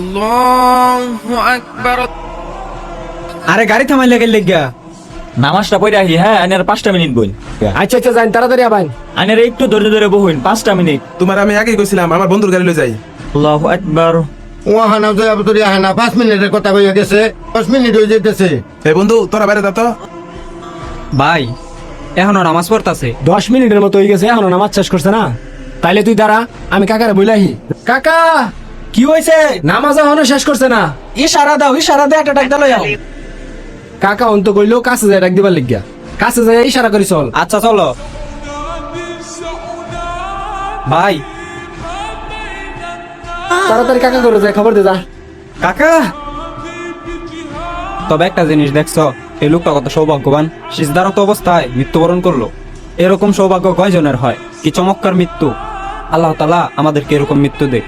আল্লাহু আকবার। আরে গাড়ি থামাইলে গেলে গিয়া নামাজটা পড়ে আহি। হ্যাঁ, আনের 5টা মিনিট বই। আচ্ছা আচ্ছা যাই তাড়াতাড়ি আবাই। আনের একটু ধরে ধরে বহুন, 5টা মিনিট। তোমার আমি আগেই কইছিলাম আমার বন্ধুর গাড়ি লই যাই। আল্লাহু আকবার। ও হানা তো আবতুরি হানা 5 মিনিটের কথা কইয়া গেছে, 5 মিনিট হয়ে যাইতেছে। এই বন্ধু তোরা বাইরে যা তো। ভাই এখনো নামাজ পড়তাছে, 10 মিনিটের মতো হয়ে গেছে, এখনো নামাজ শেষ করছে না। তাইলে তুই দাঁড়া, আমি কাকারে বইলাহি। কাকা কি হয়েছে? নামাজ এখনো শেষ করছে না। ইশারা দাও, ইশারা দে, একটা ডাক দাও যাও। কাকা অন্ত কইলো কাছে যায় ডাক দিবার লাগিয়া, কাছে যায় ইশারা করি চল। আচ্ছা চলো ভাই, তাড়াতাড়ি কাকা করে যায়, খবর দে যা। কাকা তবে একটা জিনিস দেখছো, এই লোকটা কত সৌভাগ্যবান, সিজদারত অবস্থায় মৃত্যুবরণ করলো। এরকম সৌভাগ্য কয়জনের হয়? কি চমৎকার মৃত্যু! আল্লাহ তাআলা আমাদেরকে এরকম মৃত্যু দেয়।